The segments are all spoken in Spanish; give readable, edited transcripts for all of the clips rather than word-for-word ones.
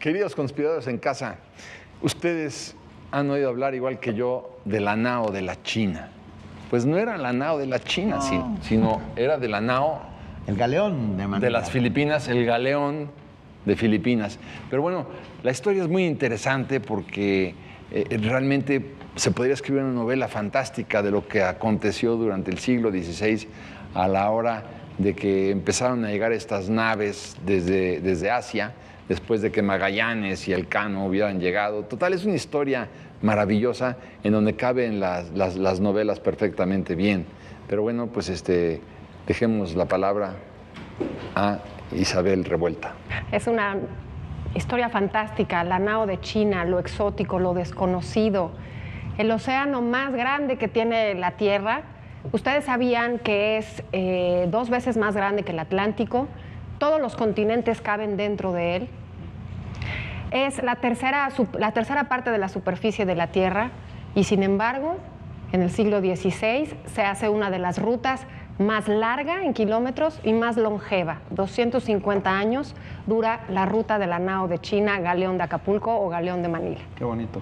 Queridos conspiradores en casa, ustedes han oído hablar igual que yo de la nao de la China. Pues no era la nao de la China, No. sino era de la nao El galeón de Manila. de las Filipinas, el galeón de Filipinas. Pero bueno, la historia es muy interesante porque realmente se podría escribir una novela fantástica de lo que aconteció durante el siglo XVI a la hora de que empezaron a llegar estas naves desde Asia, después de que Magallanes y Elcano hubieran llegado. Total, es una historia maravillosa en donde caben las novelas perfectamente bien. Pero bueno, pues dejemos la palabra a Isabel Revuelta. Es una historia fantástica, la nao de China, lo exótico, lo desconocido, el océano más grande que tiene la Tierra. Ustedes sabían que es 2 veces más grande que el Atlántico, todos los continentes caben dentro de él. Es la tercera parte de la superficie de la Tierra y sin embargo, en el siglo XVI se hace una de las rutas más larga en kilómetros y más longeva. 250 años dura la ruta de la nao de China, Galeón de Acapulco o Galeón de Manila. Qué bonito.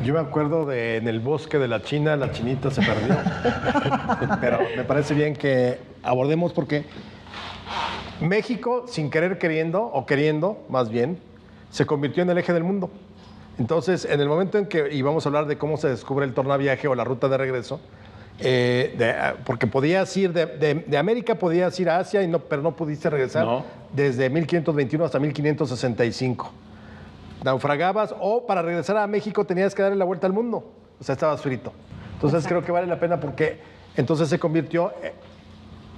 Yo me acuerdo de en el bosque de la China, la chinita se perdió. Pero me parece bien que abordemos porque México, sin querer queriendo, o queriendo más bien, se convirtió en el eje del mundo. Entonces, en el momento en que íbamos a hablar de cómo se descubre el tornaviaje o la ruta de regreso, porque podías ir de América, podías ir a Asia, pero no pudiste regresar desde 1521 hasta 1565. Naufragabas o para regresar a México tenías que darle la vuelta al mundo. O sea, estabas frito. Entonces creo que vale la pena porque entonces se convirtió,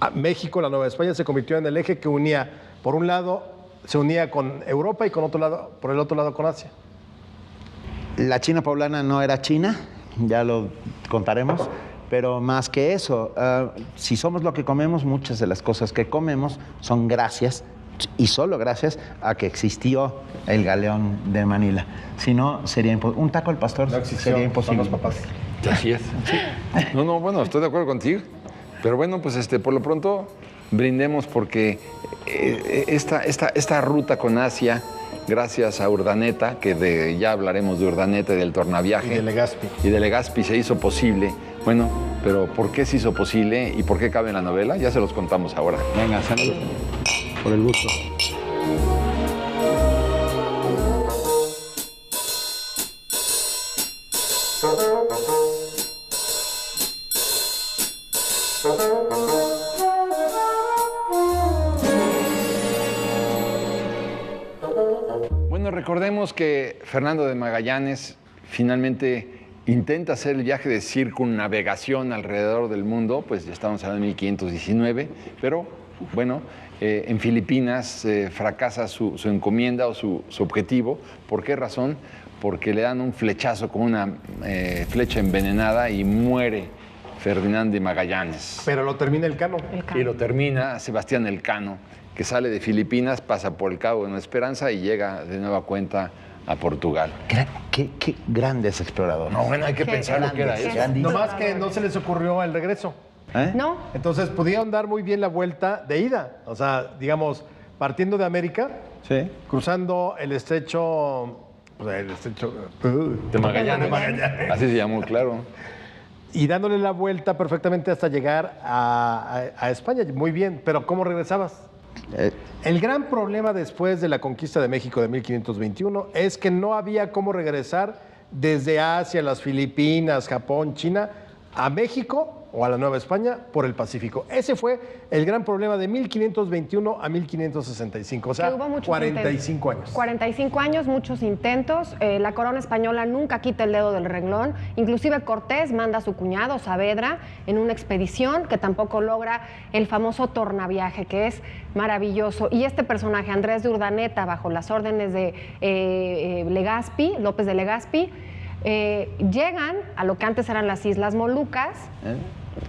a México, la Nueva España, se convirtió en el eje que unía, por un lado, se unía con Europa y por el otro lado con Asia. La China poblana no era China, ya lo contaremos, pero más que eso, si somos lo que comemos, muchas de las cosas que comemos son gracias, y solo gracias a que existió el galeón de Manila. Si no, sería imposible. Un taco al pastor sería imposible. Son los papás. Así es. Sí. No, bueno, estoy de acuerdo contigo. Pero bueno, pues por lo pronto brindemos porque esta ruta con Asia, gracias a Urdaneta, que ya hablaremos de Urdaneta y del tornaviaje. Y de Legazpi. Y de Legazpi se hizo posible. Bueno, pero ¿por qué se hizo posible y por qué cabe en la novela? Ya se los contamos ahora. Venga, salud. Por el gusto. Bueno, recordemos que Fernando de Magallanes finalmente intenta hacer el viaje de circunnavegación alrededor del mundo, pues ya estamos hablando de 1519, pero bueno, en Filipinas fracasa su encomienda o su objetivo. ¿Por qué razón? Porque le dan un flechazo con una flecha envenenada y muere Ferdinand de Magallanes. Pero lo termina Elcano. Y lo termina Sebastián Elcano, que sale de Filipinas, pasa por el Cabo de Nueva Esperanza y llega de nueva cuenta a Portugal. Qué grandes exploradores. No, bueno, hay que pensar lo que era eso. No más que no se les ocurrió el regreso. No, Entonces pudieron dar muy bien la vuelta de ida. O sea, digamos, partiendo de América, Sí. cruzando el estrecho... De Magallanes. Así se llamó, claro. y dándole la vuelta perfectamente hasta llegar a España. Muy bien, pero ¿cómo regresabas? El gran problema después de la conquista de México de 1521 es que no había cómo regresar desde Asia, las Filipinas, Japón, China, a México o a la Nueva España por el Pacífico. Ese fue el gran problema de 1521 a 1565, o sea, Que hubo muchos 45 años. 45 años, muchos intentos. La corona española nunca quita el dedo del renglón. Inclusive Cortés manda a su cuñado Saavedra en una expedición que tampoco logra el famoso tornaviaje, que es maravilloso. Y este personaje, Andrés de Urdaneta, bajo las órdenes de Legazpi, López de Legazpi, llegan a lo que antes eran las Islas Molucas,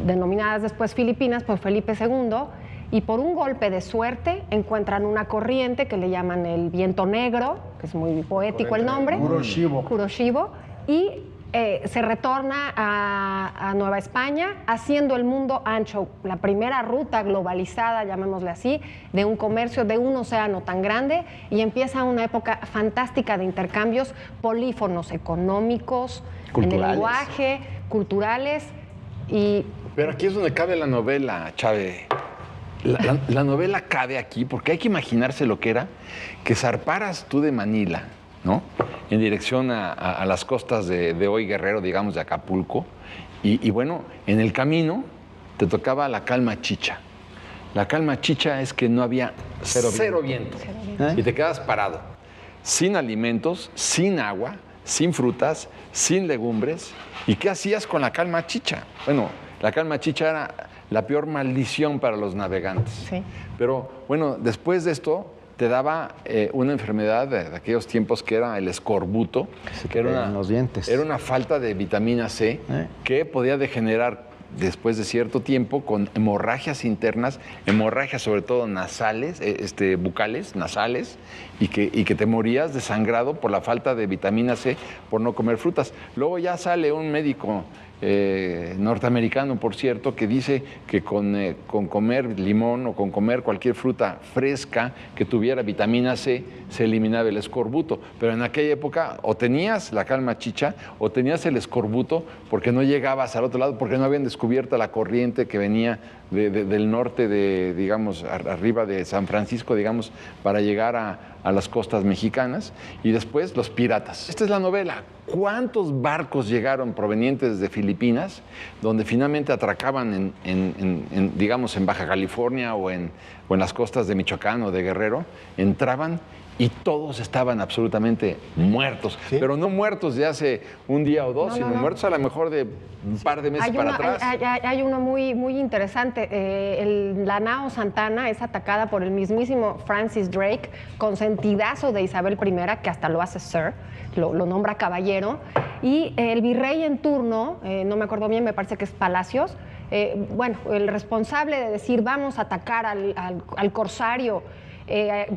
denominadas después Filipinas por Felipe II, y por un golpe de suerte encuentran una corriente que le llaman el viento negro, que es muy poético el nombre, Kuroshibo. Kuroshibo, y se retorna a Nueva España, haciendo el mundo ancho, la primera ruta globalizada, llamémosle así, de un comercio de un océano tan grande, y empieza una época fantástica de intercambios polífonos económicos, en el lenguaje, culturales y... Pero aquí es donde cabe la novela, Chave. La novela cabe aquí porque hay que imaginarse lo que era que zarparas tú de Manila, ¿no? En dirección a las costas de hoy Guerrero, digamos, de Acapulco. Y bueno, en el camino te tocaba la calma chicha. La calma chicha es que no había cero viento. Y te quedas parado, sin alimentos, sin agua, sin frutas, sin legumbres. ¿Y qué hacías con la calma chicha? Bueno, la calma chicha era la peor maldición para los navegantes. Sí. Pero bueno, después de esto te daba una enfermedad de aquellos tiempos que era el escorbuto, que era los dientes. Era una falta de vitamina C que podía degenerar después de cierto tiempo con hemorragias internas, hemorragias sobre todo nasales, bucales, nasales, y que te morías desangrado por la falta de vitamina C por no comer frutas. Luego ya sale un médico norteamericano, por cierto, que dice que con comer limón o con comer cualquier fruta fresca que tuviera vitamina C se eliminaba el escorbuto. Pero en aquella época o tenías la calma chicha o tenías el escorbuto porque no llegabas al otro lado, porque no habían descubierto la corriente que venía del norte de, digamos, arriba de San Francisco, digamos, para llegar a las costas mexicanas, y después los piratas. Esta es la novela. ¿Cuántos barcos llegaron provenientes de Filipinas, donde finalmente atracaban digamos, en Baja California o en las costas de Michoacán o de Guerrero? Entraban y todos estaban absolutamente muertos, ¿sí? Pero no muertos de hace un día o dos, sino muertos a lo mejor de un par de meses para atrás. Hay uno muy, muy interesante. La nao Santana es atacada por el mismísimo Francis Drake, consentidazo de Isabel I, que hasta lo hace Sir, lo nombra caballero, y el virrey en turno, no me acuerdo bien, me parece que es Palacios, bueno, el responsable de decir vamos a atacar al corsario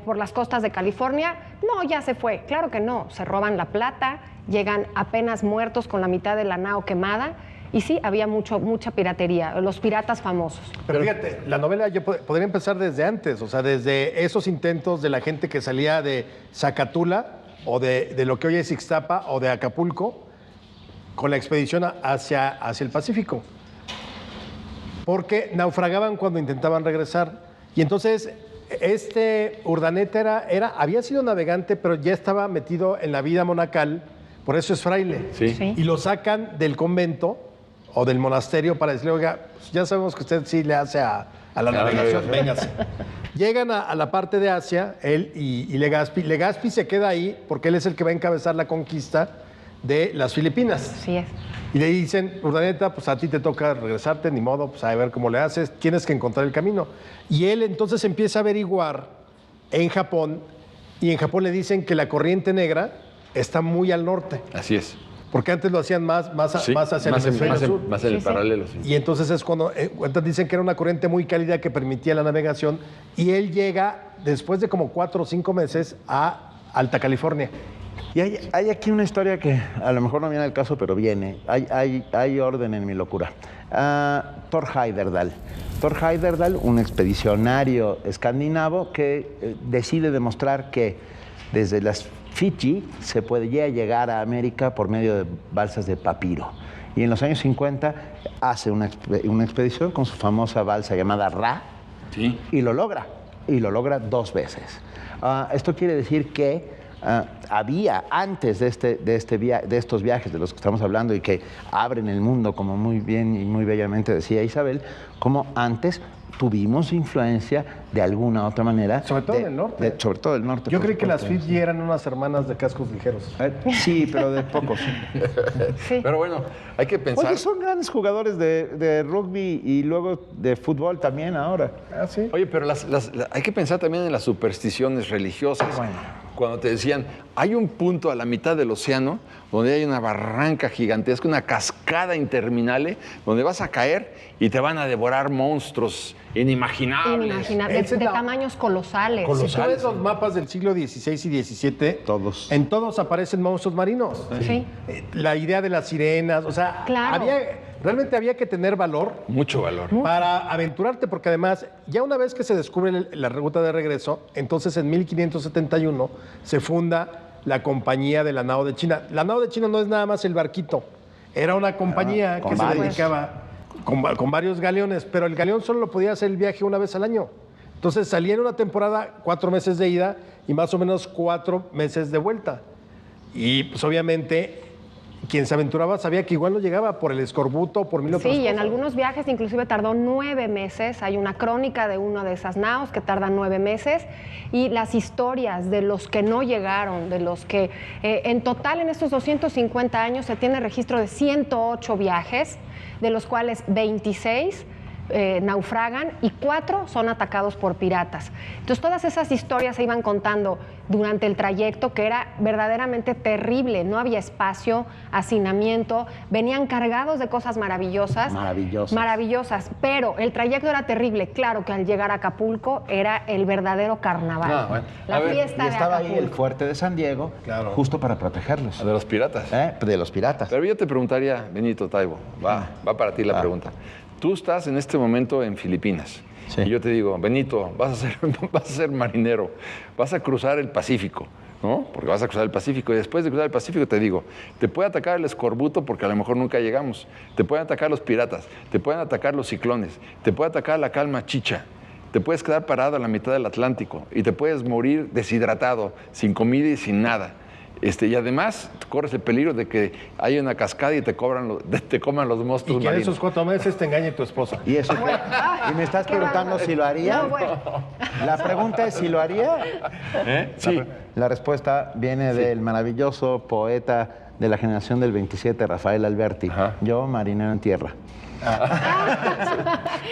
por las costas de California, no, ya se fue. Claro que no, se roban la plata, llegan apenas muertos con la mitad de la nao quemada, y sí, había mucha piratería, los piratas famosos. Pero fíjate, la novela yo podría empezar desde antes, o sea, desde esos intentos de la gente que salía de Zacatula o de lo que hoy es Ixtapa o de Acapulco con la expedición hacia el Pacífico, porque naufragaban cuando intentaban regresar. Y entonces Urdaneta había sido navegante, pero ya estaba metido en la vida monacal, por eso es fraile. Sí. Y lo sacan del convento o del monasterio para decirle, oiga, pues ya sabemos que usted sí le hace a la navegación, véngase. Llegan a la parte de Asia, él y Legazpi. Legazpi se queda ahí porque él es el que va a encabezar la conquista de las Filipinas. Así es. Y le dicen, Urdaneta, pues a ti te toca regresarte, ni modo, pues a ver cómo le haces, tienes que encontrar el camino. Y él entonces empieza a averiguar en Japón, y en Japón le dicen que la corriente negra está muy al norte. Así es. Porque antes lo hacían más hacia el hemisferio sur. Más en el paralelo, sí. Y entonces es cuando dicen que era una corriente muy cálida que permitía la navegación, y él llega, después de como 4 o 5 meses, a Alta California. Y hay aquí una historia que a lo mejor no viene al caso, pero viene. Hay orden en mi locura. Thor Heyerdahl. Thor Heyerdahl, un expedicionario escandinavo que decide demostrar que desde las Fiji se puede llegar a América por medio de balsas de papiro. Y en los años 50 hace una expedición con su famosa balsa llamada Ra, sí, y lo logra 2 veces. Esto quiere decir que había antes de estos viajes de los que estamos hablando y que abren el mundo, como muy bien y muy bellamente decía Isabel, como antes tuvimos influencia de alguna u otra manera. Sobre todo del norte. Sobre todo del norte. Yo creí que las Fiji eran unas hermanas de cascos ligeros. Sí, pero de pocos. Sí. Pero bueno, hay que pensar... Oye, son grandes jugadores de rugby y luego de fútbol también ahora. Ah, sí. Oye, pero hay que pensar también en las supersticiones religiosas. Bueno. cuando te decían, hay un punto a la mitad del océano donde hay una barranca gigantesca, una cascada interminable, donde vas a caer y te van a devorar monstruos inimaginables. Inimaginable, Esa es de la- tamaños colosales. Si tú ves los mapas del siglo XVI y XVII, Todos. en todos aparecen monstruos marinos. Sí. La idea de las sirenas, o sea, Claro. realmente había que tener valor Mucho valor. para aventurarte, porque además, ya una vez que se descubre la ruta de regreso, entonces en 1571 se funda la Compañía de la Nao de China. La Nao de China no es nada más el barquito, era una compañía con que varios. se dedicaba con varios galeones, pero el galeón solo lo podía hacer el viaje una vez al año. Entonces salía en una temporada 4 meses de ida y más o menos 4 meses de vuelta. Y pues obviamente quien se aventuraba sabía que igual no llegaba por el escorbuto, por mil otras Sí, y en cosas. algunos viajes inclusive tardó 9 meses. Hay una crónica de una de esas naos que tardan 9 meses. Y las historias de los que no llegaron, de los que en total en estos 250 años se tiene registro de 108 viajes, de los cuales 26 naufragan y 4 son atacados por piratas. Entonces todas esas historias se iban contando durante el trayecto, que era verdaderamente terrible. No había espacio, hacinamiento, venían cargados de cosas maravillosas. Maravillosas, pero el trayecto era terrible. Claro que al llegar a Acapulco era el verdadero carnaval. Ah, bueno. La A ver, fiesta Y de estaba ahí el Acapulco. fuerte de San Diego, Claro. justo para protegerlos. De los piratas. De los piratas. Pero yo te preguntaría, Benito Taibo, va para ti la pregunta. Tú estás en este momento en Filipinas. Sí. Y yo te digo, Benito, vas a ser marinero, vas a cruzar el Pacífico, ¿no? Porque vas a cruzar el Pacífico. Y después de cruzar el Pacífico te digo, te puede atacar el escorbuto porque a lo mejor nunca llegamos. Te pueden atacar los piratas, te pueden atacar los ciclones, te puede atacar la calma chicha. Te puedes quedar parado a la mitad del Atlántico y te puedes morir deshidratado, sin comida y sin nada. Y además corres el peligro de que haya una cascada y te coman los Y monstruos que en marinos. esos 4 meses te engañe tu esposa. ¿Y eso qué? ¿Y me estás Qué preguntando bárbaro. si lo haría? No, bueno. La pregunta es si lo haría. Sí. La respuesta viene del maravilloso poeta de la generación del 27, Rafael Alberti. Ajá. Yo, marinero en tierra.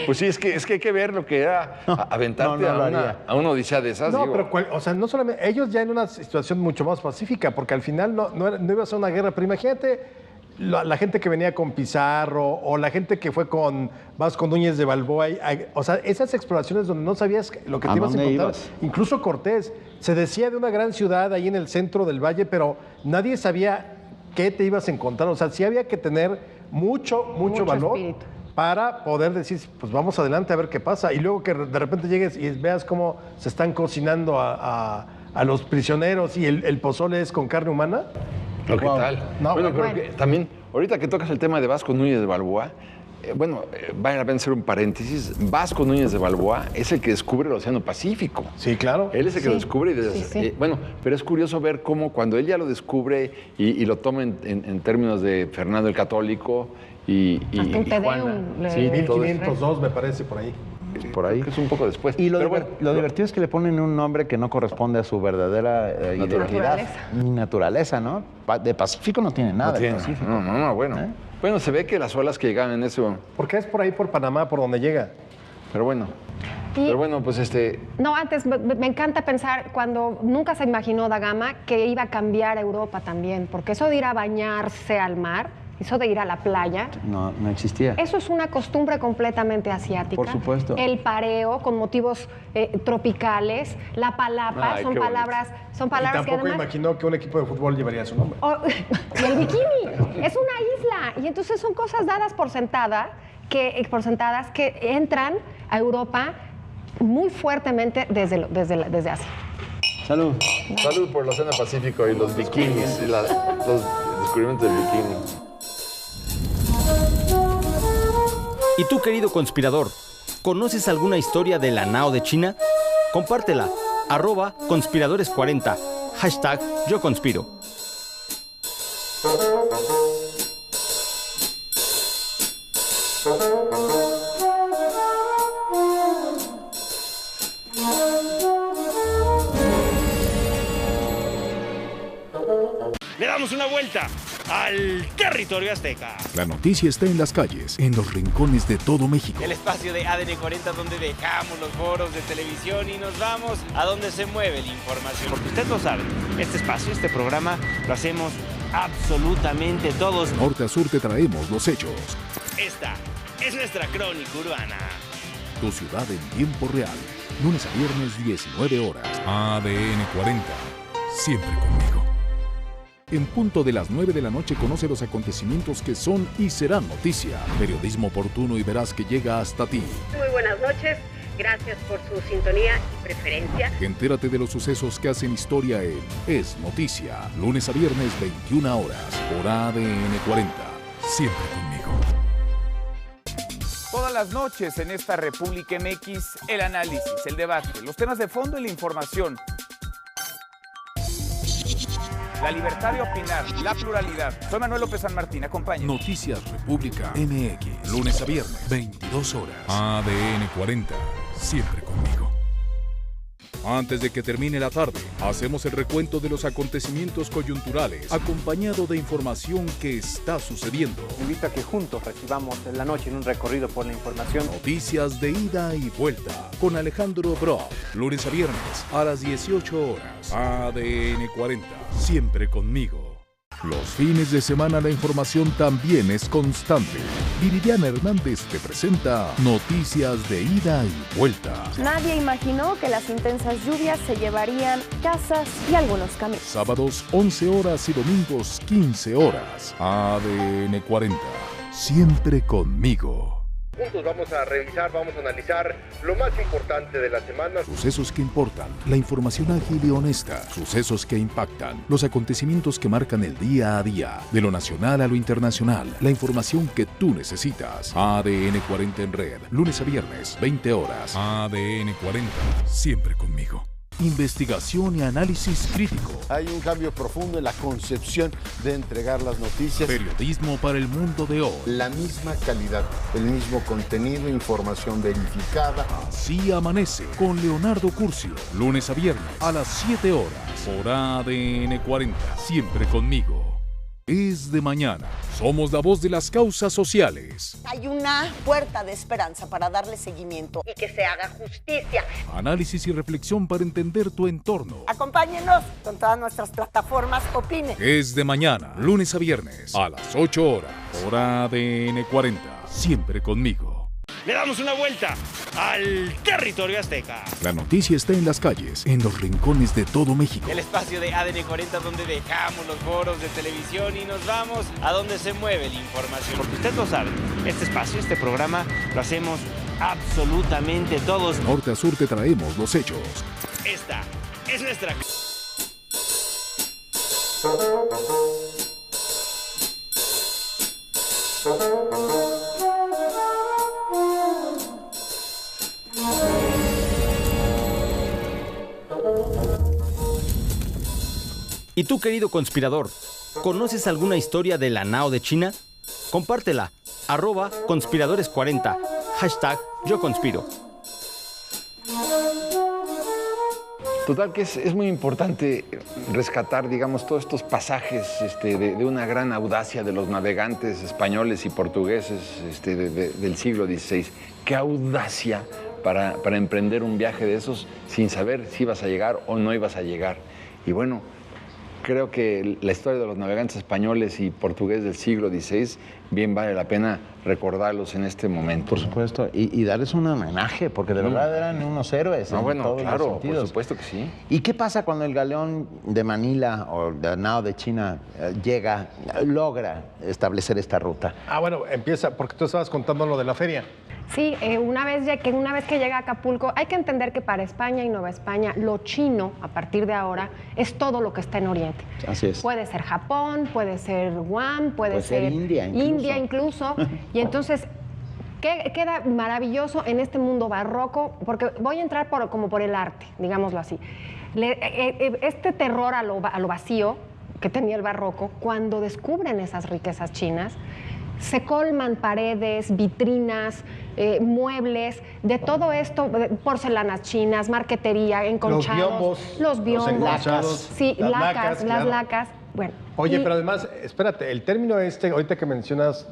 Pues sí, es que hay que ver lo que era aventarte no lo haría. a una odisea de esas. No, digo. pero o sea, no solamente ellos ya en una situación mucho más pacífica, porque al final no iba a ser una guerra, pero imagínate la gente que venía con Pizarro o la gente que fue con Vasco Núñez de Balboa, o sea, esas exploraciones donde no sabías lo que ¿A te ibas a dónde encontrar. ibas? Incluso Cortés, se decía de una gran ciudad ahí en el centro del valle, pero nadie sabía qué te ibas a encontrar. O sea, sí había que tener mucho valor espíritu. para poder decir, pues vamos adelante a ver qué pasa. Y luego que de repente llegues y veas cómo se están cocinando a los prisioneros y el pozole es con carne humana. ¿Lo que Wow. tal? No, bueno, pero bueno. que también, ahorita que tocas el tema de Vasco Núñez de Balboa, vale la pena hacer un paréntesis. Vasco Núñez de Balboa es el que descubre el Océano Pacífico. Sí, claro. Él es el que lo descubre. sí. Bueno, pero es curioso ver cómo cuando él ya lo descubre y lo toma en términos de Fernando el Católico y Hasta un Te Juana. Deum le- Sí, todo eso. 1502 me parece por ahí. Por ahí. Creo que es un poco después. Y lo Pero bueno, divertido es que le ponen un nombre que no corresponde a su verdadera identidad Naturaleza. y naturaleza, ¿no? De Pacífico no tiene nada. no el tiene- Pacífico. no, bueno. Bueno, se ve que las olas que llegaban en eso. Porque es por ahí, por Panamá, por donde llega. Pero bueno. Y- Pero bueno, pues No, antes me encanta pensar cuando nunca se imaginó Da Gama que iba a cambiar Europa también, porque eso de ir a bañarse al mar, eso de ir a la playa, No existía. eso es una costumbre completamente asiática. Por supuesto. El pareo con motivos tropicales, la palapa, Ay, son qué bonito. palabras, son Y palabras que tampoco además. imaginó que un equipo de fútbol llevaría su nombre. Y el bikini es una isla y entonces son cosas dadas por sentadas que entran a Europa muy fuertemente desde Asia. Salud. salud por el Océano Pacífico y los bikinis, y los descubrimientos del bikini. ¿Y tú, querido conspirador, conoces alguna historia de la Nao de China? Compártela. @conspiradores40. #Yo conspiro. Le damos una vuelta. al territorio azteca. La noticia está en las calles, en los rincones de todo México. El espacio de ADN 40 donde dejamos los foros de televisión y nos vamos a donde se mueve la información. Porque usted lo sabe, este espacio, este programa, lo hacemos absolutamente todos. Norte a sur te traemos los hechos. Esta es nuestra crónica urbana. Tu ciudad en tiempo real. Lunes a viernes, 19 horas. ADN 40. Siempre conmigo. En punto de las 9 de la noche conoce los acontecimientos que son y serán noticia. Periodismo oportuno y veraz que llega hasta ti. Muy buenas noches. Gracias por su sintonía y preferencia. Entérate de los sucesos que hacen historia en Es Noticia. Lunes a viernes, 21 horas. Por ADN 40. Siempre conmigo. Todas las noches en esta República MX, el análisis, el debate, los temas de fondo y la información. La libertad de opinar, la pluralidad. Soy Manuel López San Martín, acompaña. Noticias República MX. Lunes a viernes, 22 horas. ADN 40. Siempre conmigo. Antes de que termine la tarde, hacemos el recuento de los acontecimientos coyunturales, acompañado de información que está sucediendo. Invito a que juntos recibamos en la noche en un recorrido por la información. Noticias de ida y vuelta con Alejandro Brock. Lunes a viernes a las 18 horas. ADN 40. Siempre conmigo. Los fines de semana la información también es constante. Viridiana Hernández te presenta Noticias de ida y vuelta. Nadie imaginó que las intensas lluvias se llevarían casas y algunos caminos. Sábados 11 horas y domingos 15 horas. ADN 40. Siempre conmigo. Juntos vamos a revisar, vamos a analizar lo más importante de la semana. Sucesos que importan, la información ágil y honesta, sucesos que impactan, los acontecimientos que marcan el día a día, de lo nacional a lo internacional, la información que tú necesitas. ADN 40 en red, lunes a viernes, 20 horas. ADN 40, siempre conmigo. Investigación y análisis crítico. Hay un cambio profundo en la concepción de entregar las noticias. Periodismo para el mundo de hoy. La misma calidad, el mismo contenido, información verificada. Así amanece con Leonardo Curcio. Lunes a viernes a las 7 horas. Por ADN 40. Siempre conmigo. Es de mañana. Somos la voz de las causas sociales. Hay una puerta de esperanza para darle seguimiento y que se haga justicia. Análisis y reflexión para entender tu entorno. Acompáñenos con todas nuestras plataformas. Opine. Es de mañana, lunes a viernes, a las 8 horas. Por ADN 40. Siempre conmigo. Le damos una vuelta al territorio azteca. La noticia está en las calles, en los rincones de todo México. El espacio de ADN 40 donde dejamos los foros de televisión y nos vamos a donde se mueve la información. Porque usted lo sabe, este espacio, este programa, lo hacemos absolutamente todos. Norte a sur te traemos los hechos. Esta es nuestra... ¿Y tú, querido conspirador, conoces alguna historia de la Nao de China? Compártela. @conspiradores40. #yo conspiro. Total que es muy importante rescatar, digamos, todos estos pasajes de una gran audacia de los navegantes españoles y portugueses del siglo XVI. ¡Qué audacia para emprender un viaje de esos sin saber si ibas a llegar o no ibas a llegar! Y bueno, creo que la historia de los navegantes españoles y portugueses del siglo XVI bien vale la pena recordarlos en este momento. Por supuesto, y darles un homenaje, porque de verdad eran unos héroes. No, bueno, todos claro, los sentidos. por supuesto que sí. ¿Y qué pasa cuando el galeón de Manila o la Nao de China logra establecer esta ruta? Bueno, empieza, porque tú estabas contando lo de la feria. Sí, una vez que llega a Acapulco, hay que entender que para España y Nueva España, lo chino, a partir de ahora, es todo lo que está en Oriente. Así es. Puede ser Japón, puede ser Guam, puede ser India incluso. Y entonces, queda maravilloso en este mundo barroco, porque voy a entrar como por el arte, digámoslo así. Este terror a lo vacío que tenía el barroco, cuando descubren esas riquezas chinas, se colman paredes, vitrinas, muebles, de todo esto, porcelanas chinas, marquetería, enconchados, los biombos, las lacas. Bueno, Oye, pero además, espérate, el término ahorita que mencionas,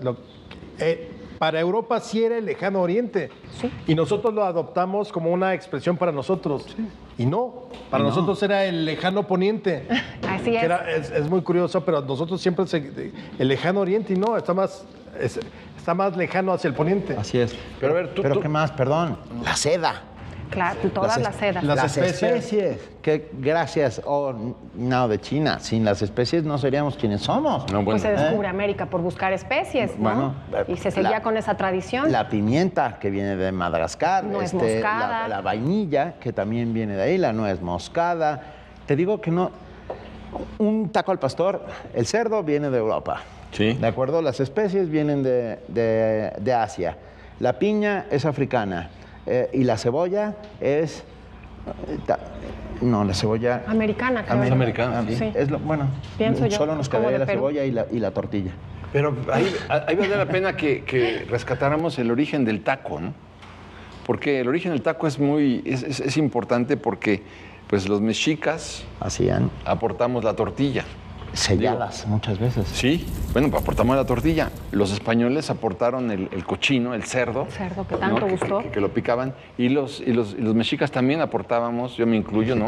para Europa sí era el lejano oriente. Sí. Y nosotros lo adoptamos como una expresión para nosotros. Sí. Y no, para nosotros era el lejano poniente. Así es. Es muy curioso, pero nosotros siempre el lejano oriente y no, está más lejano hacia el poniente. Así es. Pero a ver, ¿pero qué más? Perdón. La seda. Claro, todas las sedas. Las especies. Que gracias, nao de China. Sin las especies no seríamos quienes somos. No, bueno. Pues se descubre América por buscar especies, ¿no? Bueno, y se seguía con esa tradición. La pimienta, que viene de Madagascar. Nuez moscada. La vainilla, que también viene de ahí. La nuez moscada. Te digo que no... Un taco al pastor, el cerdo viene de Europa. Sí. ¿De acuerdo? Las especies vienen de Asia. La piña es africana. Y la cebolla es... no, la cebolla... Americana, creo. Es americana. Sí. Es bueno, pienso yo. Solo nos quedaría la cebolla y la tortilla. Pero ahí vale la pena que rescatáramos el origen del taco, ¿no? Porque el origen del taco es importante porque pues los mexicas aportamos la tortilla. Selladas muchas veces. Sí, bueno, pues aportamos la tortilla. Los españoles aportaron el cochino, el cerdo. El cerdo que tanto gustó. Que lo picaban. Y los mexicas también aportábamos, yo me incluyo, ¿no?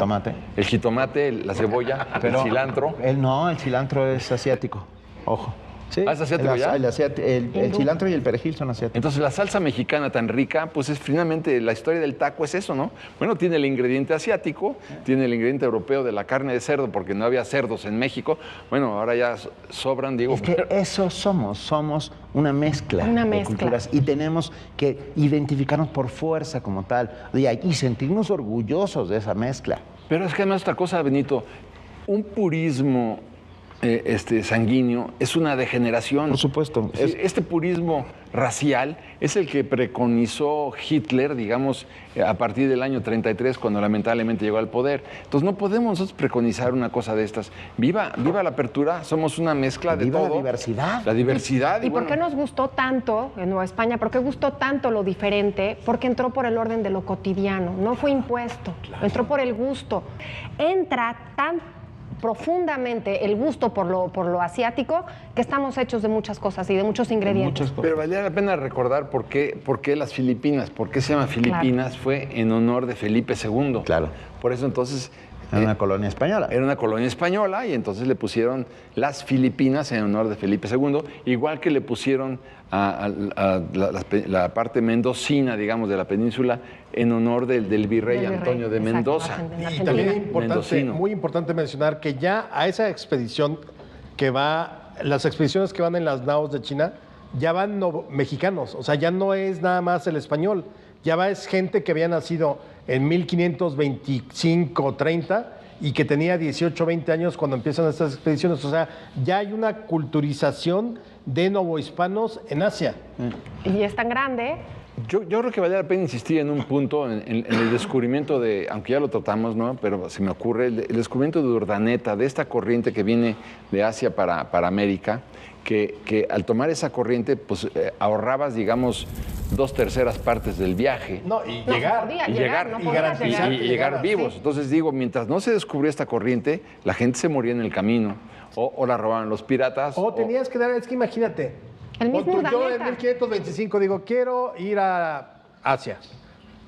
El jitomate, la cebolla, el cilantro. El cilantro es asiático. Ojo. Sí, ¿es asiático ya? El cilantro y el perejil son asiáticos. Entonces, la salsa mexicana tan rica, pues es finalmente la historia del taco es eso, ¿no? Bueno, tiene el ingrediente asiático, tiene el ingrediente europeo de la carne de cerdo, porque no había cerdos en México. Bueno, ahora ya sobran, digo. Es que eso somos una mezcla de culturas y tenemos que identificarnos por fuerza como tal y sentirnos orgullosos de esa mezcla. Pero es que además otra cosa, Benito, un purismo sanguíneo es una degeneración. Por supuesto. Este purismo racial es el que preconizó Hitler, digamos, a partir del año 33, cuando lamentablemente llegó al poder. Entonces no podemos nosotros preconizar una cosa de estas. Viva la apertura, somos una mezcla de todo. Viva la diversidad. La diversidad. ¿Y por qué nos gustó tanto en Nueva España? ¿Por qué gustó tanto lo diferente? Porque entró por el orden de lo cotidiano, no fue impuesto, entró por el gusto. Entra tan profundamente el gusto por lo asiático, que estamos hechos de muchas cosas y de muchos ingredientes. Pero valía la pena recordar por qué las Filipinas, por qué se llama Filipinas, claro. Fue en honor de Felipe II. Claro. Por eso entonces... Era una colonia española. Era una colonia española y entonces le pusieron las Filipinas en honor de Felipe II, igual que le pusieron a la parte mendocina, digamos, de la península en honor del virrey Antonio de Mendoza. Y también muy importante mencionar que ya a esa expedición las expediciones que van en las naos de China, ya van mexicanos, o sea, ya no es nada más el español, ya es gente que había nacido en 1525, 30 y que tenía 18, 20 años cuando empiezan estas expediciones. O sea, ya hay una culturización de novohispanos en Asia. Y es tan grande. Yo creo que vale la pena insistir en un punto, en el descubrimiento aunque ya lo tratamos, ¿no? Pero se me ocurre, el descubrimiento de Urdaneta, de esta corriente que viene de Asia para América, que al tomar esa corriente, pues ahorrabas, digamos, 2/3 partes del viaje. Llegar vivos. Entonces digo, mientras no se descubrió esta corriente, la gente se moría en el camino, o la robaban los piratas. O tenías que es que imagínate, el mismo yo en 1525 digo, quiero ir a Asia.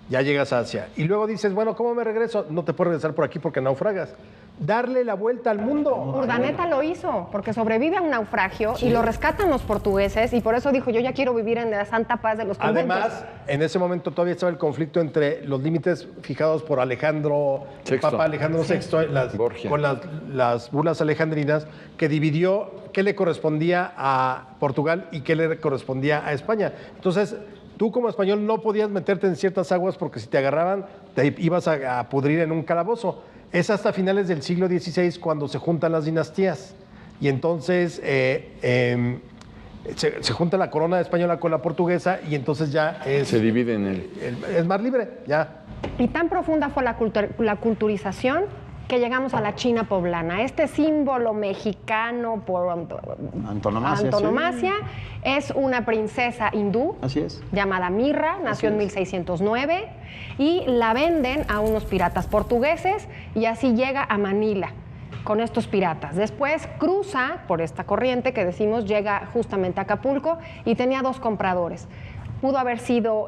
Ya llegas a Asia. Y luego dices, bueno, ¿cómo me regreso? No te puedes regresar por aquí porque naufragas. Darle la vuelta al mundo. Urdaneta lo hizo, porque sobrevive a un naufragio y lo rescatan los portugueses y por eso dijo, yo ya quiero vivir en la santa paz de los conventos. Además, en ese momento todavía estaba el conflicto entre los límites fijados por Papa Alejandro VI, con las burlas alejandrinas, que dividió qué le correspondía a Portugal y qué le correspondía a España. Entonces, tú como español no podías meterte en ciertas aguas porque si te agarraban te ibas a pudrir en un calabozo. Es hasta finales del siglo XVI cuando se juntan las dinastías y entonces se junta la corona española con la portuguesa y entonces ya se divide es más libre, ya. Y tan profunda fue la culturización que llegamos a la China poblana. Este símbolo mexicano por antonomasia es una princesa hindú. Así es. Llamada Mirra, nació en 1609 y la venden a unos piratas portugueses y así llega a Manila. con estos piratas. Después cruza por esta corriente que decimos, llega justamente a Acapulco y tenía 2 compradores. Pudo haber sido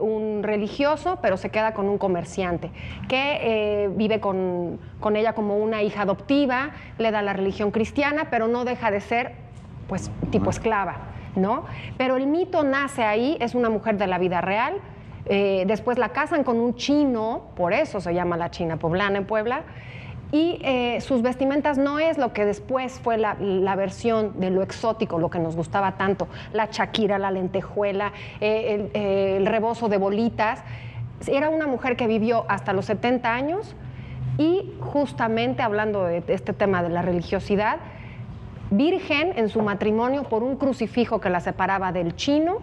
un religioso, pero se queda con un comerciante que vive con ella como una hija adoptiva, le da la religión cristiana, pero no deja de ser, pues, tipo esclava, ¿no? Pero el mito nace ahí, es una mujer de la vida real. Después la casan con un chino, por eso se llama la China Poblana en Puebla, y sus vestimentas no es lo que después fue la versión de lo exótico, lo que nos gustaba tanto, la chaquira, la lentejuela, el rebozo de bolitas. Era una mujer que vivió hasta los 70 años y justamente hablando de este tema de la religiosidad, virgen en su matrimonio por un crucifijo que la separaba del chino,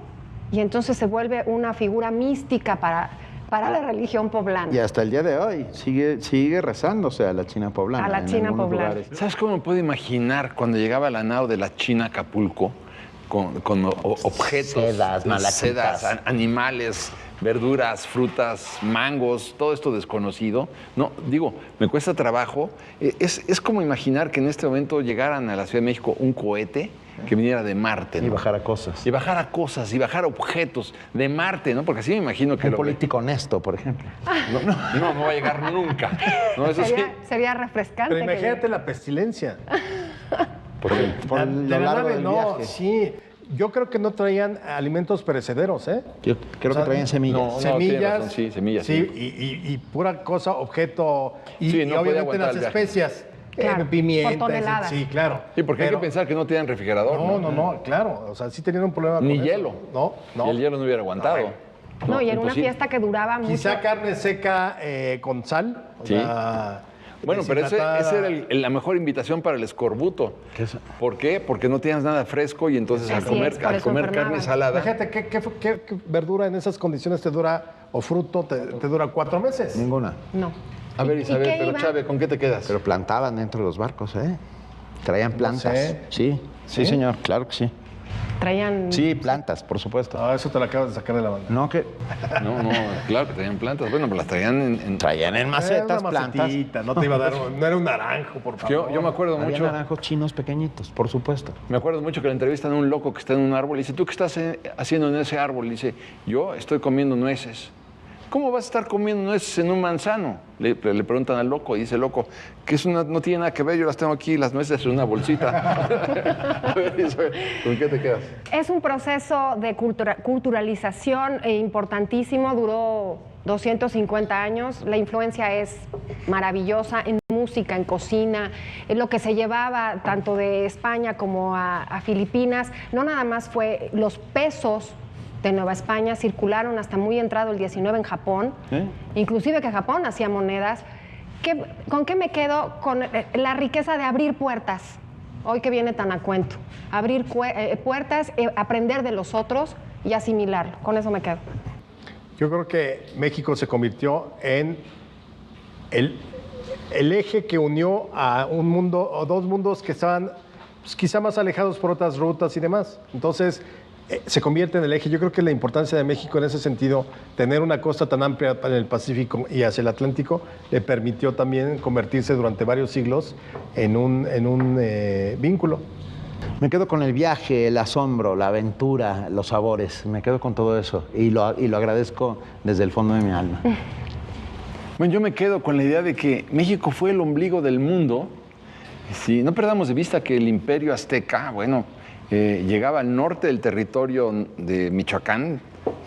y entonces se vuelve una figura mística para la religión poblana. Y hasta el día de hoy sigue rezándose a la China Poblana. A la China Poblana. Lugares. ¿Sabes cómo me puedo imaginar cuando llegaba la nao de la China a Acapulco con objetos, sedas, animales, verduras, frutas, mangos, todo esto desconocido? No, digo, me cuesta trabajo. Es como imaginar que en este momento llegaran a la Ciudad de México un cohete que viniera de Marte, ¿no? Y bajara cosas. Y bajara cosas, y bajara objetos de Marte, ¿no? Porque así me imagino que... Un político honesto, por ejemplo. No va a llegar nunca. No, eso sería refrescante. Pero imagínate la pestilencia. Por lo largo del viaje. Sí. Yo creo que no traían alimentos perecederos, ¿eh? Yo creo que traían semillas. Semillas. Sí, semillas. Sí, y pura cosa, objeto. Y obviamente las especias. Claro, pimienta. por tonelada. Sí, claro. Sí, porque hay que pensar que no tenían refrigerador. No, claro. O sea, sí tenían un problema Ni con hielo. Eso. No. Y el hielo no hubiera aguantado. No, y era una fiesta que duraba mucho. Quizá carne seca con sal. Sí. Bueno, pero esa era la mejor invitación para el escorbuto. ¿Por qué? Porque no tienes nada fresco y entonces al comer carne salada... Fíjate, ¿qué verdura en esas condiciones te dura, o fruto, te dura 4 meses? Ninguna. No. A ver, Isabel, pero Chávez, ¿con qué te quedas? Pero plantaban dentro de los barcos, ¿eh? Traían plantas. No sé. Sí, señor, claro que sí. Traían... Sí, plantas, por supuesto. Eso te lo acabas de sacar de la banda. No, claro que traían plantas. Bueno, pues las traían Traían en macetas, plantas. No te iba a dar, no era un naranjo, por favor. Yo me acuerdo mucho... Había naranjos chinos pequeñitos, por supuesto. Me acuerdo mucho que le entrevistan a un loco que está en un árbol y dice, ¿tú qué estás haciendo en ese árbol? Y dice, yo estoy comiendo nueces. ¿Cómo vas a estar comiendo nueces en un manzano? Le preguntan al loco y dice, loco, que no tiene nada que ver, yo las tengo aquí, las nueces en una bolsita. A ver, Isabel, ¿con qué te quedas? Es un proceso de culturalización importantísimo, duró 250 años, la influencia es maravillosa en música, en cocina, en lo que se llevaba tanto de España como a Filipinas, no nada más fue los pesos de Nueva España, circularon hasta muy entrado el 19 en Japón, inclusive que Japón hacía monedas. ¿Con qué me quedo? Con la riqueza de abrir puertas, hoy que viene tan a cuento. Abrir puertas, aprender de los otros y asimilarlo, con eso me quedo. Yo creo que México se convirtió en el eje que unió a un mundo, o 2 mundos que estaban quizá más alejados por otras rutas y demás. Entonces, se convierte en el eje. Yo creo que la importancia de México en ese sentido, tener una costa tan amplia en el Pacífico y hacia el Atlántico, le permitió también convertirse durante varios siglos en un vínculo. Me quedo con el viaje, el asombro, la aventura, los sabores. Me quedo con todo eso y lo agradezco desde el fondo de mi alma. Bueno, yo me quedo con la idea de que México fue el ombligo del mundo. Sí, no perdamos de vista que el imperio azteca, llegaba al norte del territorio de Michoacán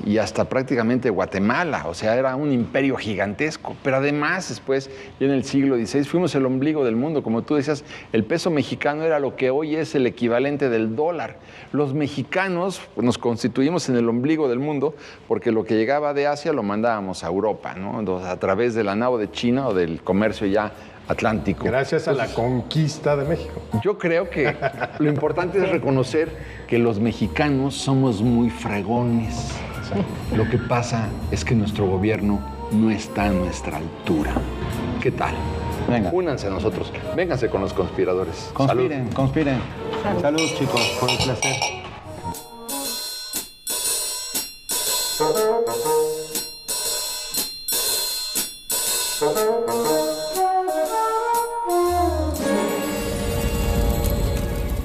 y hasta prácticamente Guatemala, o sea, era un imperio gigantesco. Pero además, después, ya en el siglo XVI, fuimos el ombligo del mundo. Como tú decías, el peso mexicano era lo que hoy es el equivalente del dólar. Los mexicanos nos constituimos en el ombligo del mundo porque lo que llegaba de Asia lo mandábamos a Europa, ¿no? Entonces, a través de la nao de China o del comercio ya atlántico. Gracias a la conquista de México. Yo creo que lo importante es reconocer que los mexicanos somos muy fregones. Lo que pasa es que nuestro gobierno no está a nuestra altura. ¿Qué tal? Venga. Únanse a nosotros. Vénganse con los conspiradores. Conspiren. Salud, chicos, por el placer. Salud.